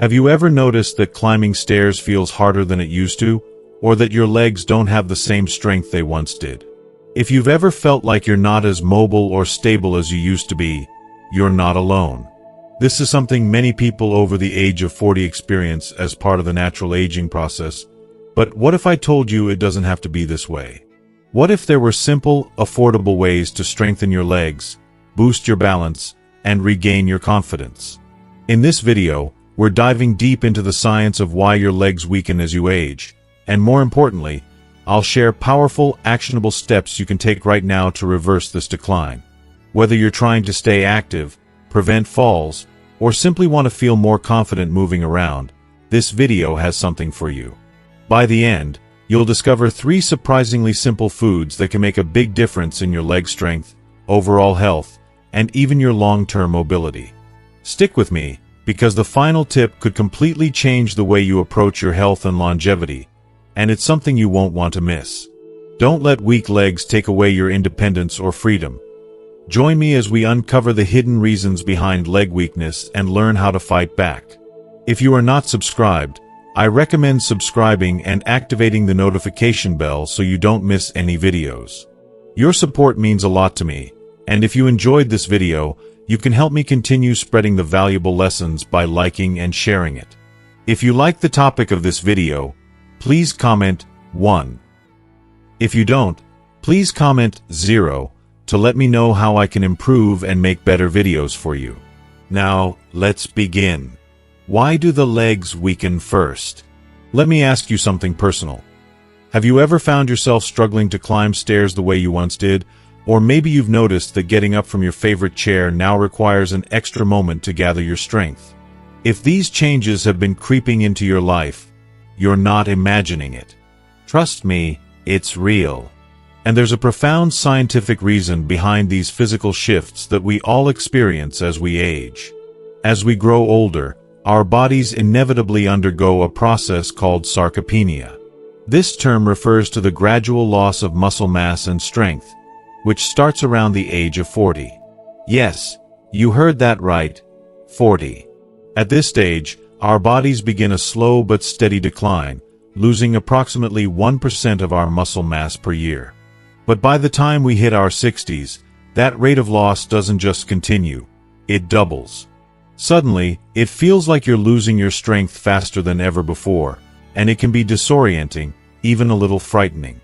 Have you ever noticed that climbing stairs feels harder than it used to, or that your legs don't have the same strength they once did? If you've ever felt like you're not as mobile or stable as you used to be, you're not alone. This is something many people over the age of 40 experience as part of the natural aging process. But what if I told you it doesn't have to be this way? What if there were simple, affordable ways to strengthen your legs, boost your balance, and regain your confidence? In this video, we're diving deep into the science of why your legs weaken as you age, and more importantly, I'll share powerful, actionable steps you can take right now to reverse this decline. Whether you're trying to stay active, prevent falls, or simply want to feel more confident moving around, this video has something for you. By the end, you'll discover 3 surprisingly simple foods that can make a big difference in your leg strength, overall health, and even your long-term mobility. Stick with me, because the final tip could completely change the way you approach your health and longevity, and it's something you won't want to miss. Don't let weak legs take away your independence or freedom. Join me as we uncover the hidden reasons behind leg weakness and learn how to fight back. If you are not subscribed, I recommend subscribing and activating the notification bell so you don't miss any videos. Your support means a lot to me, and if you enjoyed this video, you can help me continue spreading the valuable lessons by liking and sharing it. If you like the topic of this video, please comment 1. If you don't, please comment 0 to let me know how I can improve and make better videos for you. Now, let's begin. Why do the legs weaken first? Let me ask you something personal. Have you ever found yourself struggling to climb stairs the way you once did? Or maybe you've noticed that getting up from your favorite chair now requires an extra moment to gather your strength. If these changes have been creeping into your life, you're not imagining it. Trust me, it's real. And there's a profound scientific reason behind these physical shifts that we all experience as we age. As we grow older, our bodies inevitably undergo a process called sarcopenia. This term refers to the gradual loss of muscle mass and strength, which starts around the age of 40. Yes, you heard that right, 40. At this stage, our bodies begin a slow but steady decline, losing approximately 1% of our muscle mass per year. But by the time we hit our 60s, that rate of loss doesn't just continue, it doubles. Suddenly, it feels like you're losing your strength faster than ever before, and it can be disorienting, even a little frightening.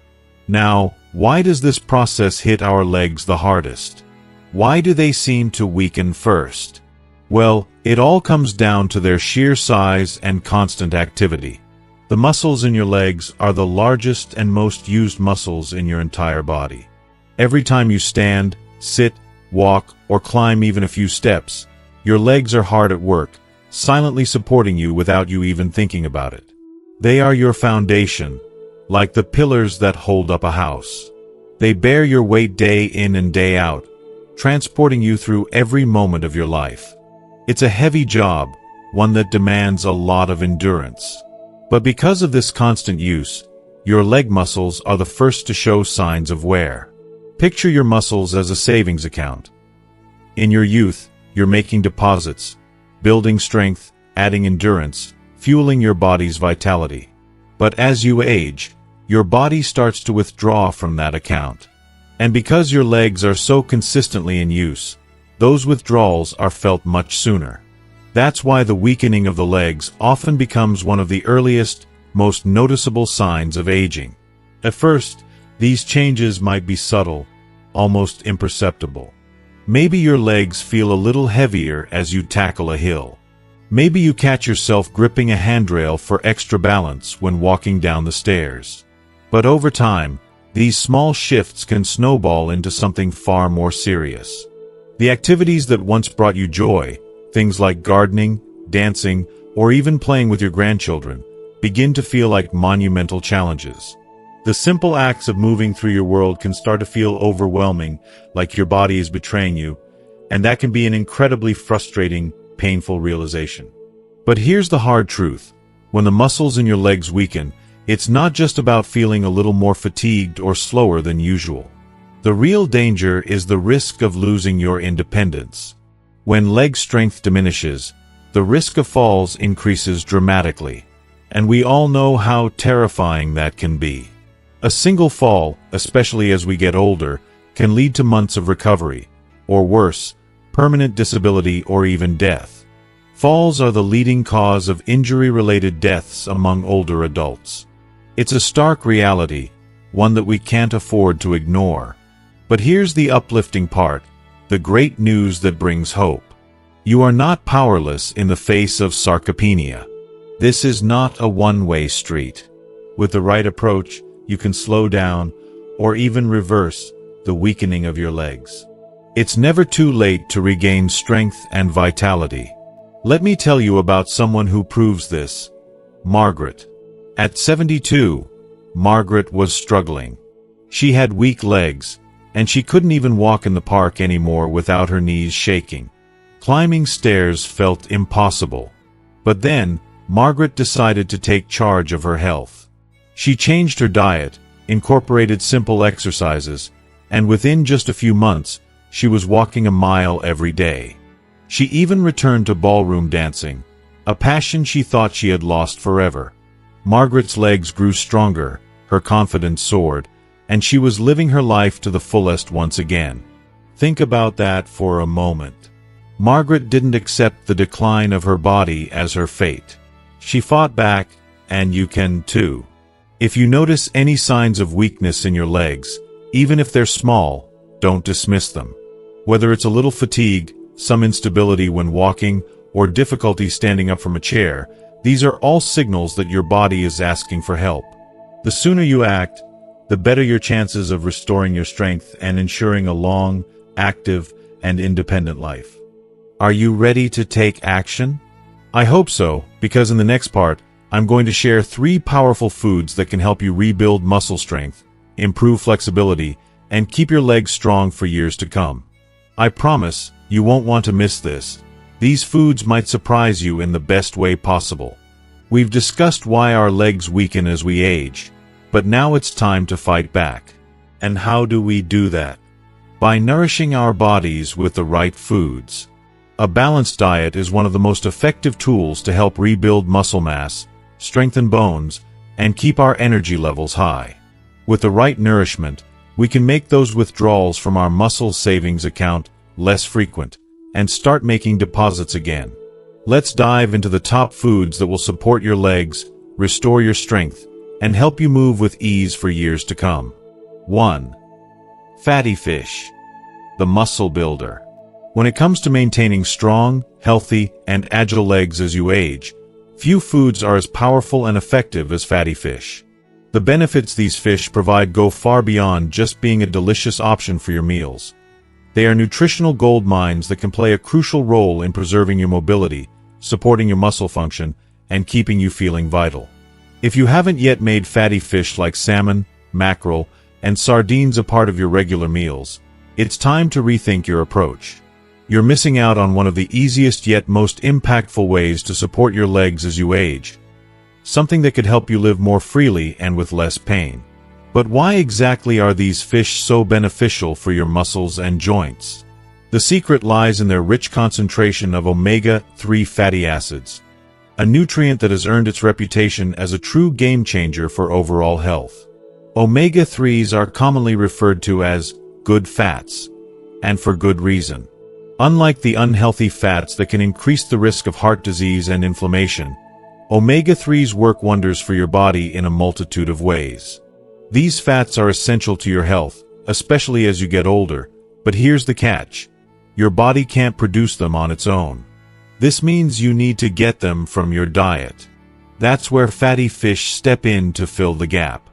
Now, why does this process hit our legs the hardest? Why do they seem to weaken first? Well, it all comes down to their sheer size and constant activity. The muscles in your legs are the largest and most used muscles in your entire body. Every time you stand, sit, walk, or climb even a few steps, your legs are hard at work, silently supporting you without you even thinking about it. They are your foundation, like the pillars that hold up a house. They bear your weight day in and day out, transporting you through every moment of your life. It's a heavy job, one that demands a lot of endurance. But because of this constant use, your leg muscles are the first to show signs of wear. Picture your muscles as a savings account. In your youth, you're making deposits, building strength, adding endurance, fueling your body's vitality. But as you age, your body starts to withdraw from that account. And because your legs are so consistently in use, those withdrawals are felt much sooner. That's why the weakening of the legs often becomes one of the earliest, most noticeable signs of aging. At first, these changes might be subtle, almost imperceptible. Maybe your legs feel a little heavier as you tackle a hill. Maybe you catch yourself gripping a handrail for extra balance when walking down the stairs. But over time, these small shifts can snowball into something far more serious. The activities that once brought you joy, things like gardening, dancing, or even playing with your grandchildren, begin to feel like monumental challenges. The simple acts of moving through your world can start to feel overwhelming, like your body is betraying you, and that can be an incredibly frustrating, painful realization. But here's the hard truth. When the muscles in your legs weaken, it's not just about feeling a little more fatigued or slower than usual. The real danger is the risk of losing your independence. When leg strength diminishes, the risk of falls increases dramatically. And we all know how terrifying that can be. A single fall, especially as we get older, can lead to months of recovery, or worse, permanent disability or even death. Falls are the leading cause of injury-related deaths among older adults. It's a stark reality, one that we can't afford to ignore. But here's the uplifting part, the great news that brings hope. You are not powerless in the face of sarcopenia. This is not a one-way street. With the right approach, you can slow down, or even reverse, the weakening of your legs. It's never too late to regain strength and vitality. Let me tell you about someone who proves this. Margaret. At 72, Margaret was struggling. She had weak legs, and she couldn't even walk in the park anymore without her knees shaking. Climbing stairs felt impossible. But then, Margaret decided to take charge of her health. She changed her diet, incorporated simple exercises, and within just a few months, she was walking a mile every day. She even returned to ballroom dancing, a passion she thought she had lost forever. Margaret's legs grew stronger, her confidence soared, and she was living her life to the fullest once again. Think about that for a moment. Margaret didn't accept the decline of her body as her fate. She fought back, and you can too. If you notice any signs of weakness in your legs, even if they're small, don't dismiss them. Whether it's a little fatigue, some instability when walking, or difficulty standing up from a chair, these are all signals that your body is asking for help. The sooner you act, the better your chances of restoring your strength and ensuring a long, active, and independent life. Are you ready to take action? I hope so, because in the next part, I'm going to share 3 powerful foods that can help you rebuild muscle strength, improve flexibility, and keep your legs strong for years to come. I promise, you won't want to miss this. These foods might surprise you in the best way possible. We've discussed why our legs weaken as we age, but now it's time to fight back. And how do we do that? By nourishing our bodies with the right foods. A balanced diet is one of the most effective tools to help rebuild muscle mass, strengthen bones, and keep our energy levels high. With the right nourishment, we can make those withdrawals from our muscle savings account less frequent, and start making deposits again. Let's dive into the top foods that will support your legs, restore your strength, and help you move with ease for years to come. 1. Fatty fish. The muscle builder. When it comes to maintaining strong, healthy, and agile legs as you age, few foods are as powerful and effective as fatty fish. The benefits these fish provide go far beyond just being a delicious option for your meals. They are nutritional gold mines that can play a crucial role in preserving your mobility, supporting your muscle function, and keeping you feeling vital. If you haven't yet made fatty fish like salmon, mackerel, and sardines a part of your regular meals, it's time to rethink your approach. You're missing out on one of the easiest yet most impactful ways to support your legs as you age. Something that could help you live more freely and with less pain. But why exactly are these fish so beneficial for your muscles and joints? The secret lies in their rich concentration of omega-3 fatty acids, a nutrient that has earned its reputation as a true game-changer for overall health. Omega-3s are commonly referred to as good fats, and for good reason. Unlike the unhealthy fats that can increase the risk of heart disease and inflammation, omega-3s work wonders for your body in a multitude of ways. These fats are essential to your health, especially as you get older, but here's the catch. Your body can't produce them on its own. This means you need to get them from your diet. That's where fatty fish step in to fill the gap.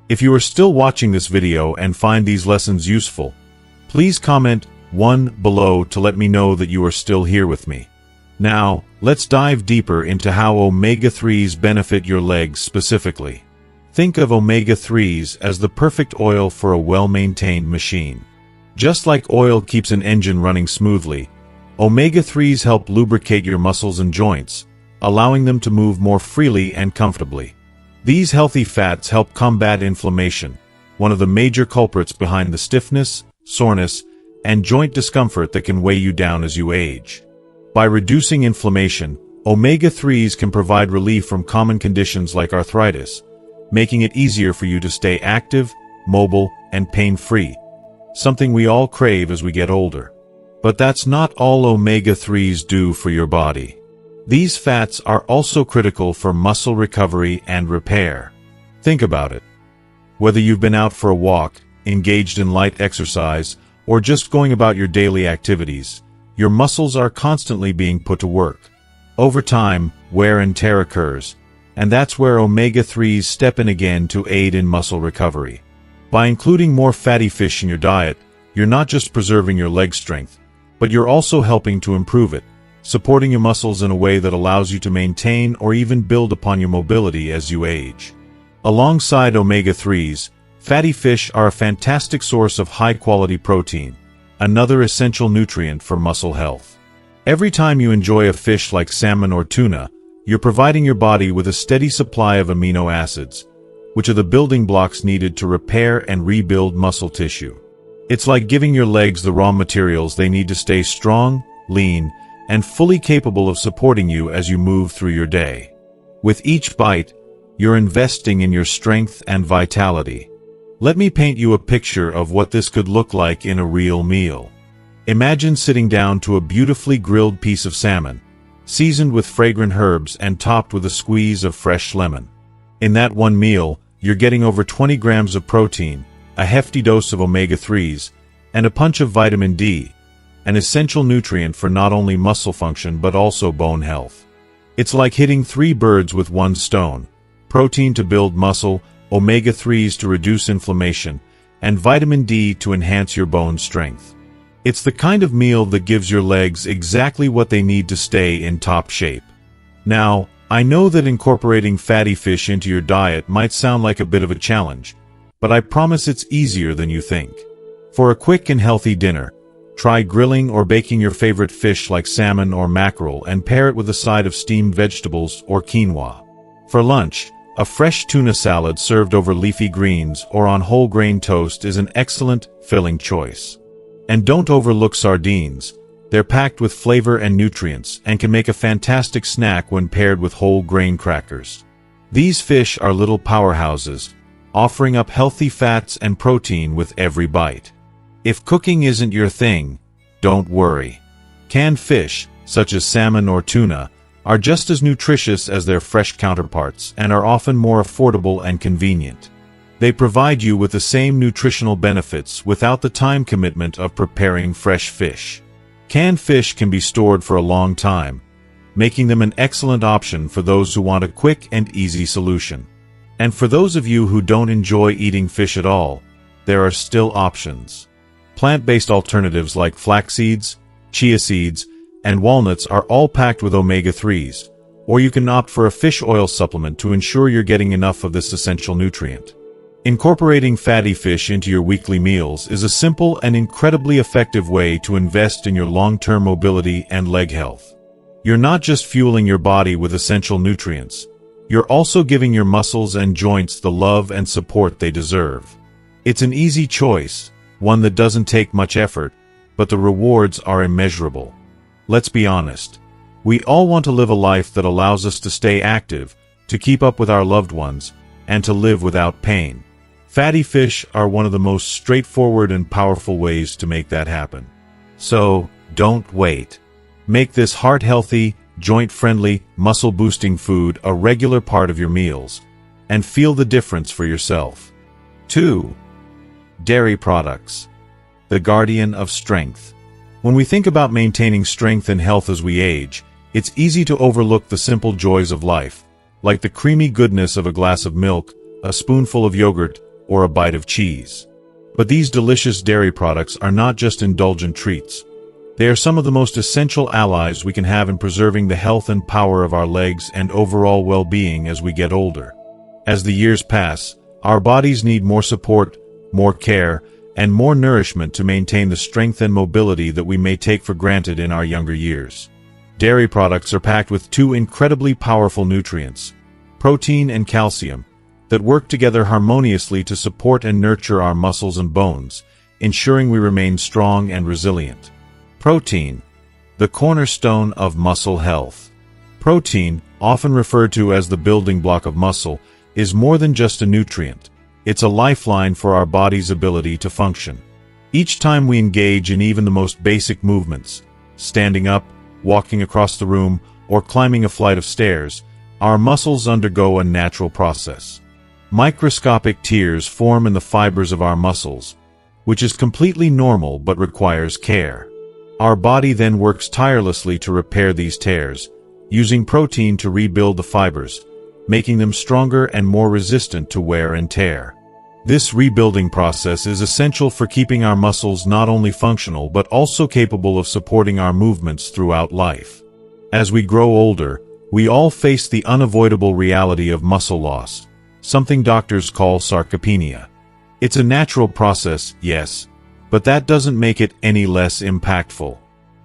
If you are still watching this video and find these lessons useful, please comment 1 below to let me know that you are still here with me. Now, let's dive deeper into how omega-3s benefit your legs specifically. Think of omega-3s as the perfect oil for a well-maintained machine. Just like oil keeps an engine running smoothly, omega-3s help lubricate your muscles and joints, allowing them to move more freely and comfortably. These healthy fats help combat inflammation, one of the major culprits behind the stiffness, soreness, and joint discomfort that can weigh you down as you age. By reducing inflammation, Omega-3s can provide relief from common conditions like arthritis, making it easier for you to stay active, mobile, and pain-free, something we all crave as we get older. But that's not all omega-3s do for your body. These fats are also critical for muscle recovery and repair. Think about it. Whether you've been out for a walk, engaged in light exercise, or just going about your daily activities, your muscles are constantly being put to work. Over time, wear and tear occurs, and that's where omega-3s step in again to aid in muscle recovery. By including more fatty fish in your diet, you're not just preserving your leg strength, but you're also helping to improve it, supporting your muscles in a way that allows you to maintain or even build upon your mobility as you age. Alongside omega-3s, fatty fish are a fantastic source of high-quality protein, another essential nutrient for muscle health. Every time you enjoy a fish like salmon or tuna, you're providing your body with a steady supply of amino acids, which are the building blocks needed to repair and rebuild muscle tissue. It's like giving your legs the raw materials they need to stay strong, lean, and fully capable of supporting you as you move through your day. With each bite, you're investing in your strength and vitality. Let me paint you a picture of what this could look like in a real meal. Imagine sitting down to a beautifully grilled piece of salmon, seasoned with fragrant herbs and topped with a squeeze of fresh lemon. In that one meal, you're getting over 20 grams of protein, a hefty dose of omega-3s, and a punch of vitamin D, an essential nutrient for not only muscle function but also bone health. It's like hitting 3 birds with one stone: protein to build muscle, omega-3s to reduce inflammation, and vitamin D to enhance your bone strength. It's the kind of meal that gives your legs exactly what they need to stay in top shape. Now, I know that incorporating fatty fish into your diet might sound like a bit of a challenge, but I promise it's easier than you think. For a quick and healthy dinner, try grilling or baking your favorite fish like salmon or mackerel and pair it with a side of steamed vegetables or quinoa. For lunch, a fresh tuna salad served over leafy greens or on whole grain toast is an excellent, filling choice. And don't overlook sardines. They're packed with flavor and nutrients and can make a fantastic snack when paired with whole grain crackers. These fish are little powerhouses, offering up healthy fats and protein with every bite. If cooking isn't your thing, don't worry. Canned fish, such as salmon or tuna, are just as nutritious as their fresh counterparts and are often more affordable and convenient. They provide you with the same nutritional benefits without the time commitment of preparing fresh fish. Canned fish can be stored for a long time, making them an excellent option for those who want a quick and easy solution. And for those of you who don't enjoy eating fish at all, there are still options. Plant-based alternatives like flax seeds, chia seeds, and walnuts are all packed with omega-3s, or you can opt for a fish oil supplement to ensure you're getting enough of this essential nutrient. Incorporating fatty fish into your weekly meals is a simple and incredibly effective way to invest in your long-term mobility and leg health. You're not just fueling your body with essential nutrients, you're also giving your muscles and joints the love and support they deserve. It's an easy choice, one that doesn't take much effort, but the rewards are immeasurable. Let's be honest. We all want to live a life that allows us to stay active, to keep up with our loved ones, and to live without pain. Fatty fish are one of the most straightforward and powerful ways to make that happen. So, don't wait. Make this heart-healthy, joint-friendly, muscle-boosting food a regular part of your meals, and feel the difference for yourself. 2. Dairy products. The guardian of strength. When we think about maintaining strength and health as we age, it's easy to overlook the simple joys of life, like the creamy goodness of a glass of milk, a spoonful of yogurt, or a bite of cheese. But these delicious dairy products are not just indulgent treats. They are some of the most essential allies we can have in preserving the health and power of our legs and overall well-being as we get older. As the years pass, our bodies need more support, more care, and more nourishment to maintain the strength and mobility that we may take for granted in our younger years. Dairy products are packed with 2 incredibly powerful nutrients, protein and calcium, that work together harmoniously to support and nurture our muscles and bones, ensuring we remain strong and resilient. Protein, the cornerstone of muscle health. Protein, often referred to as the building block of muscle, is more than just a nutrient. It's a lifeline for our body's ability to function. Each time we engage in even the most basic movements, standing up, walking across the room, or climbing a flight of stairs, our muscles undergo a natural process. Microscopic tears form in the fibers of our muscles, which is completely normal but requires care. Our body then works tirelessly to repair these tears, using protein to rebuild the fibers, making them stronger and more resistant to wear and tear. This rebuilding process is essential for keeping our muscles not only functional but also capable of supporting our movements throughout life. As we grow older, we all face the unavoidable reality of muscle loss, something doctors call sarcopenia. It's a natural process, yes, but that doesn't make it any less impactful.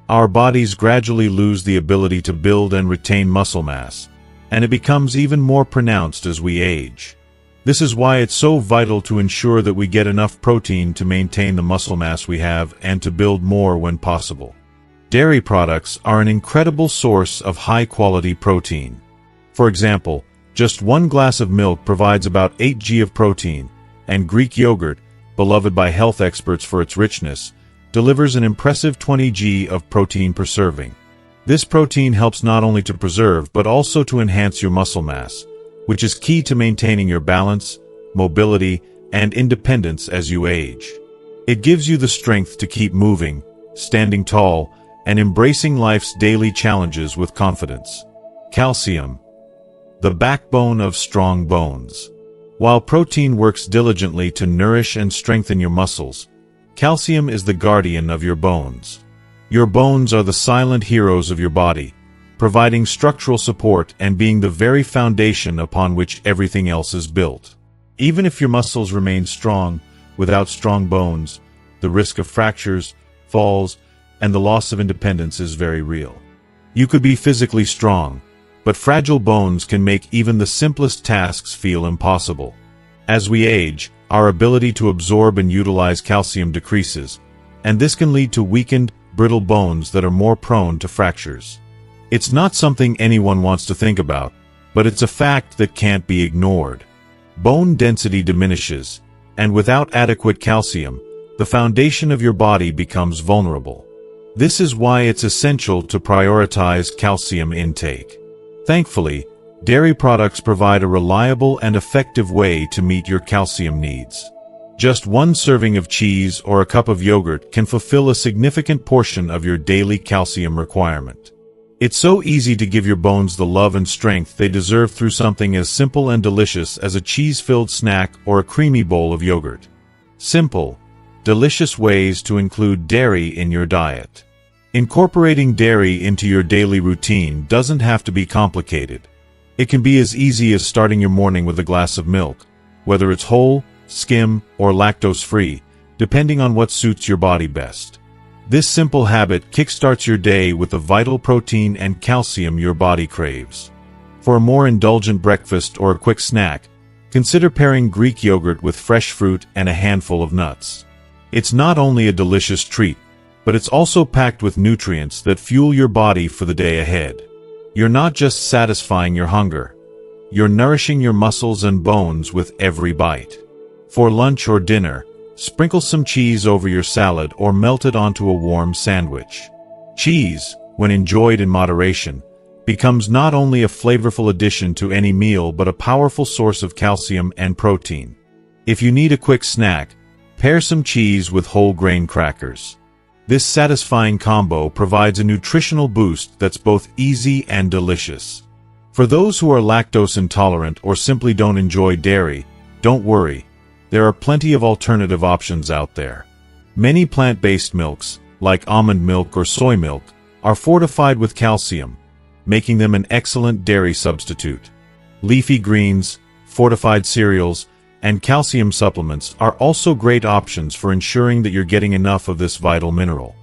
Our bodies gradually lose the ability to build and retain muscle mass, and it becomes even more pronounced as we age. This is why it's so vital to ensure that we get enough protein to maintain the muscle mass we have and to build more when possible. Dairy products are an incredible source of high-quality protein. For example, just 1 glass of milk provides about 8 g of protein, and Greek yogurt, beloved by health experts for its richness, delivers an impressive 20 g of protein per serving. This protein helps not only to preserve but also to enhance your muscle mass, which is key to maintaining your balance, mobility, and independence as you age. It gives you the strength to keep moving, standing tall, and embracing life's daily challenges with confidence. Calcium, the backbone of strong bones. While protein works diligently to nourish and strengthen your muscles, calcium is the guardian of your bones. Your bones are the silent heroes of your body, providing structural support and being the very foundation upon which everything else is built. Even if your muscles remain strong, without strong bones, the risk of fractures, falls, and the loss of independence is very real. You could be physically strong, but fragile bones can make even the simplest tasks feel impossible. As we age, our ability to absorb and utilize calcium decreases, and this can lead to weakened, brittle bones that are more prone to fractures. It's not something anyone wants to think about, but it's a fact that can't be ignored. Bone density diminishes, and without adequate calcium, the foundation of your body becomes vulnerable. This is why it's essential to prioritize calcium intake. Thankfully, dairy products provide a reliable and effective way to meet your calcium needs. Just 1 serving of cheese or a cup of yogurt can fulfill a significant portion of your daily calcium requirement. It's so easy to give your bones the love and strength they deserve through something as simple and delicious as a cheese-filled snack or a creamy bowl of yogurt. Simple, delicious ways to include dairy in your diet. Incorporating dairy into your daily routine doesn't have to be complicated. It can be as easy as starting your morning with a glass of milk, whether it's whole, skim, or lactose-free, depending on what suits your body best. This simple habit kickstarts your day with the vital protein and calcium your body craves. For a more indulgent breakfast or a quick snack, consider pairing Greek yogurt with fresh fruit and a handful of nuts. It's not only a delicious treat, but it's also packed with nutrients that fuel your body for the day ahead. You're not just satisfying your hunger, you're nourishing your muscles and bones with every bite. For lunch or dinner, sprinkle some cheese over your salad or melt it onto a warm sandwich. Cheese, when enjoyed in moderation, becomes not only a flavorful addition to any meal but a powerful source of calcium and protein. If you need a quick snack, pair some cheese with whole grain crackers. This satisfying combo provides a nutritional boost that's both easy and delicious. For those who are lactose intolerant or simply don't enjoy dairy, don't worry. There are plenty of alternative options out there. Many plant-based milks, like almond milk or soy milk, are fortified with calcium, making them an excellent dairy substitute. Leafy greens, fortified cereals, and calcium supplements are also great options for ensuring that you're getting enough of this vital mineral.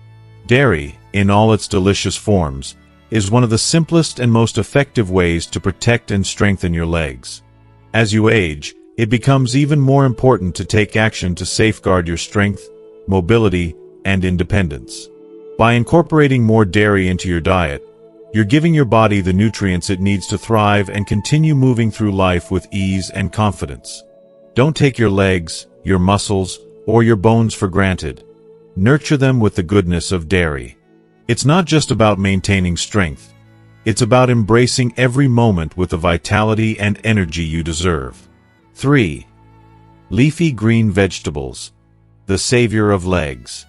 Dairy, in all its delicious forms, is one of the simplest and most effective ways to protect and strengthen your legs. As you age, it becomes even more important to take action to safeguard your strength, mobility, and independence. By incorporating more dairy into your diet, You're giving your body the nutrients it needs to thrive and continue moving through life with ease and confidence. Don't take your legs, your muscles, or your bones for granted. Nurture them with the goodness of dairy. It's not just about maintaining strength. It's about embracing every moment with the vitality and energy you deserve. 3. Leafy green vegetables. The savior of legs.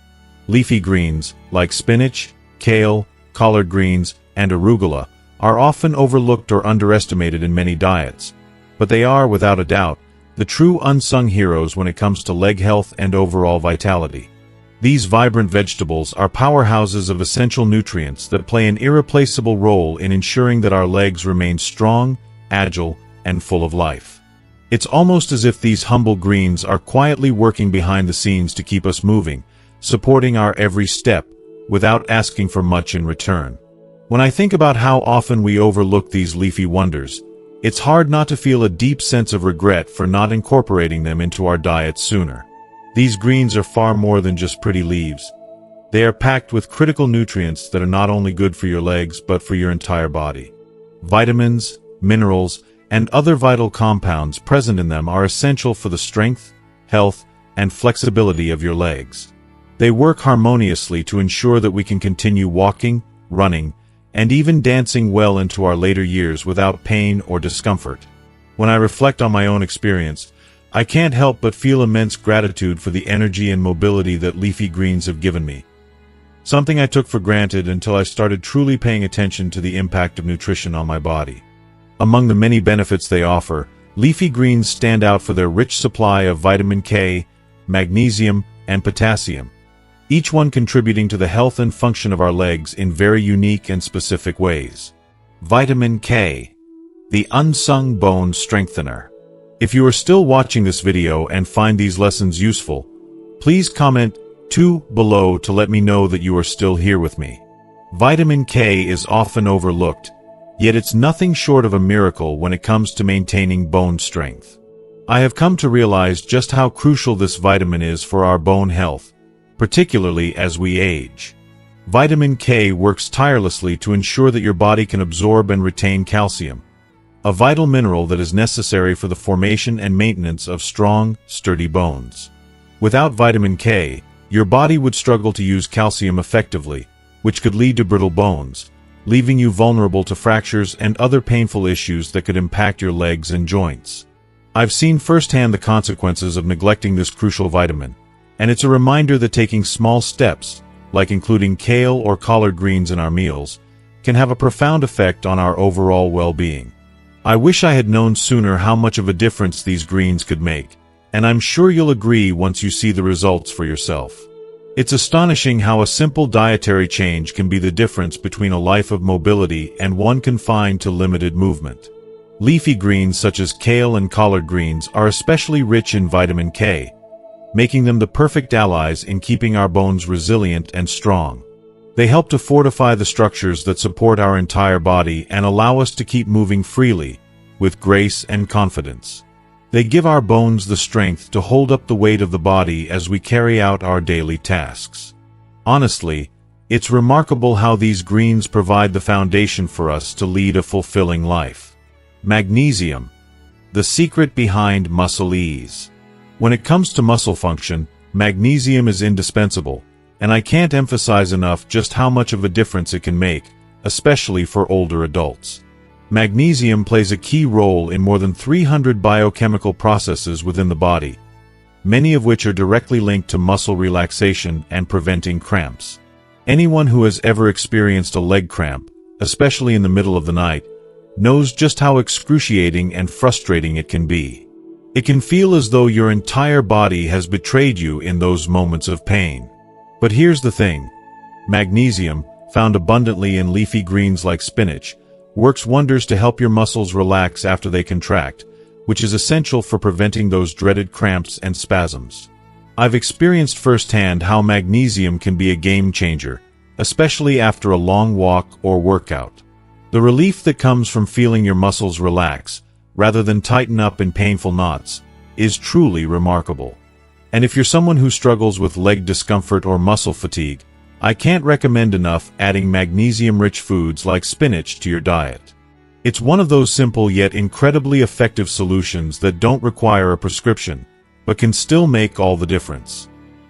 Leafy greens, like spinach, kale, collard greens, and arugula, are often overlooked or underestimated in many diets. But they are, without a doubt, the true unsung heroes when it comes to leg health and overall vitality. These vibrant vegetables are powerhouses of essential nutrients that play an irreplaceable role in ensuring that our legs remain strong, agile, and full of life. It's almost as if these humble greens are quietly working behind the scenes to keep us moving, supporting our every step, without asking for much in return. When I think about how often we overlook these leafy wonders, it's hard not to feel a deep sense of regret for not incorporating them into our diet sooner. These greens are far more than just pretty leaves. They are packed with critical nutrients that are not only good for your legs but for your entire body. Vitamins, minerals, and other vital compounds present in them are essential for the strength, health, and flexibility of your legs. They work harmoniously to ensure that we can continue walking, running, and even dancing well into our later years without pain or discomfort. When I reflect on my own experience, I can't help but feel immense gratitude for the energy and mobility that leafy greens have given me. Something I took for granted until I started truly paying attention to the impact of nutrition on my body. Among the many benefits they offer, leafy greens stand out for their rich supply of vitamin K, magnesium, and potassium, each one contributing to the health and function of our legs in very unique and specific ways. Vitamin K, the unsung bone strengthener. If you are still watching this video and find these lessons useful, please comment 2 below to let me know that you are still here with me. Vitamin K is often overlooked, yet it's nothing short of a miracle when it comes to maintaining bone strength. I have come to realize just how crucial this vitamin is for our bone health, particularly as we age. Vitamin K works tirelessly to ensure that your body can absorb and retain calcium, a vital mineral that is necessary for the formation and maintenance of strong, sturdy bones. Without vitamin K, your body would struggle to use calcium effectively, which could lead to brittle bones, leaving you vulnerable to fractures and other painful issues that could impact your legs and joints. I've seen firsthand the consequences of neglecting this crucial vitamin, and it's a reminder that taking small steps, like including kale or collard greens in our meals, can have a profound effect on our overall well-being. I wish I had known sooner how much of a difference these greens could make, and I'm sure you'll agree once you see the results for yourself. It's astonishing how a simple dietary change can be the difference between a life of mobility and one confined to limited movement. Leafy greens such as kale and collard greens are especially rich in vitamin K, making them the perfect allies in keeping our bones resilient and strong. They help to fortify the structures that support our entire body and allow us to keep moving freely, with grace and confidence. They give our bones the strength to hold up the weight of the body as we carry out our daily tasks. Honestly, it's remarkable how these greens provide the foundation for us to lead a fulfilling life. Magnesium, the secret behind muscle ease. When it comes to muscle function, magnesium is indispensable, and I can't emphasize enough just how much of a difference it can make, especially for older adults. Magnesium plays a key role in more than 300 biochemical processes within the body, many of which are directly linked to muscle relaxation and preventing cramps. Anyone who has ever experienced a leg cramp, especially in the middle of the night, knows just how excruciating and frustrating it can be. It can feel as though your entire body has betrayed you in those moments of pain. But here's the thing. Magnesium, found abundantly in leafy greens like spinach, works wonders to help your muscles relax after they contract, which is essential for preventing those dreaded cramps and spasms. I've experienced firsthand how magnesium can be a game changer, especially after a long walk or workout. The relief that comes from feeling your muscles relax, rather than tighten up in painful knots, is truly remarkable. And if you're someone who struggles with leg discomfort or muscle fatigue, I can't recommend enough adding magnesium-rich foods like spinach to your diet. It's one of those simple yet incredibly effective solutions that don't require a prescription, but can still make all the difference.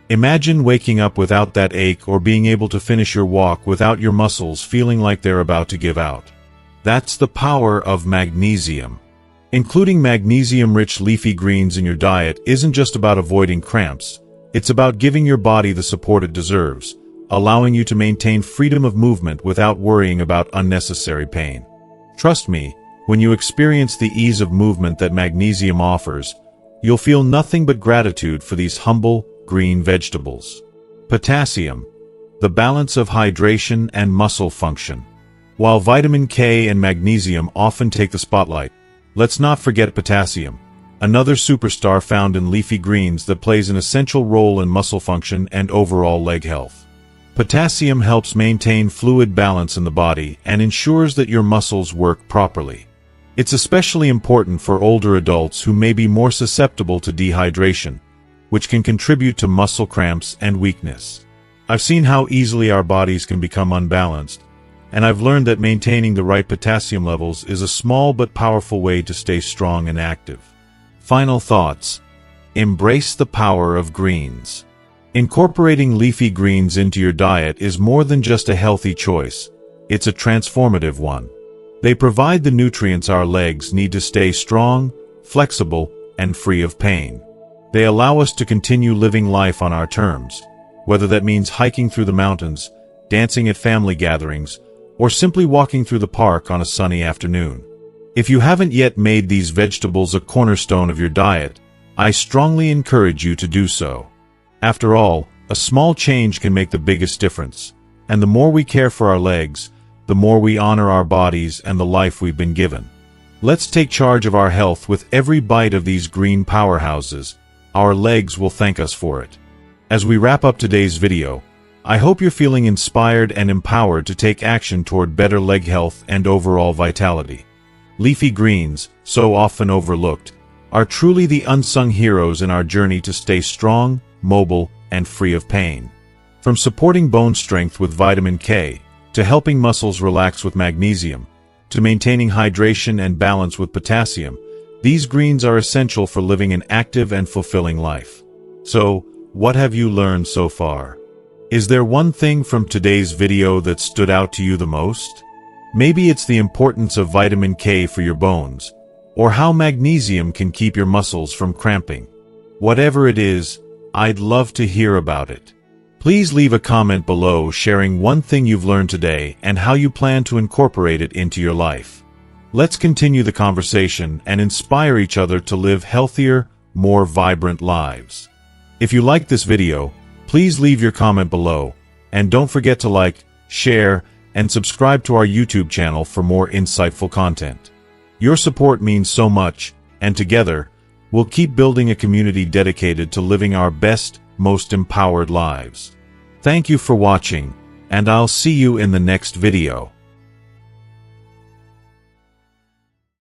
Imagine waking up without that ache or being able to finish your walk without your muscles feeling like they're about to give out. That's the power of magnesium. Including magnesium-rich leafy greens in your diet isn't just about avoiding cramps, it's about giving your body the support it deserves, allowing you to maintain freedom of movement without worrying about unnecessary pain. Trust me, when you experience the ease of movement that magnesium offers, you'll feel nothing but gratitude for these humble, green vegetables. Potassium, the balance of hydration and muscle function. While vitamin K and magnesium often take the spotlight, let's not forget potassium, another superstar found in leafy greens that plays an essential role in muscle function and overall leg health. Potassium helps maintain fluid balance in the body and ensures that your muscles work properly. It's especially important for older adults who may be more susceptible to dehydration, which can contribute to muscle cramps and weakness. I've seen how easily our bodies can become unbalanced, and I've learned that maintaining the right potassium levels is a small but powerful way to stay strong and active. Final thoughts. Embrace the power of greens. Incorporating leafy greens into your diet is more than just a healthy choice, it's a transformative one. They provide the nutrients our legs need to stay strong, flexible, and free of pain. They allow us to continue living life on our terms, whether that means hiking through the mountains, dancing at family gatherings, or simply walking through the park on a sunny afternoon. If you haven't yet made these vegetables a cornerstone of your diet, I strongly encourage you to do so. After all, a small change can make the biggest difference, and the more we care for our legs, the more we honor our bodies and the life we've been given. Let's take charge of our health with every bite of these green powerhouses. Our legs will thank us for it. As we wrap up today's video, I hope you're feeling inspired and empowered to take action toward better leg health and overall vitality. Leafy greens, so often overlooked, are truly the unsung heroes in our journey to stay strong, mobile, and free of pain. From supporting bone strength with vitamin K, to helping muscles relax with magnesium, to maintaining hydration and balance with potassium, these greens are essential for living an active and fulfilling life. So, what have you learned so far? Is there one thing from today's video that stood out to you the most? Maybe it's the importance of vitamin K for your bones, or how magnesium can keep your muscles from cramping. Whatever it is, I'd love to hear about it. Please leave a comment below sharing one thing you've learned today and how you plan to incorporate it into your life. Let's continue the conversation and inspire each other to live healthier, more vibrant lives. If you liked this video, please leave your comment below, and don't forget to like, share, and subscribe to our YouTube channel for more insightful content. Your support means so much, and together, we'll keep building a community dedicated to living our best, most empowered lives. Thank you for watching, and I'll see you in the next video.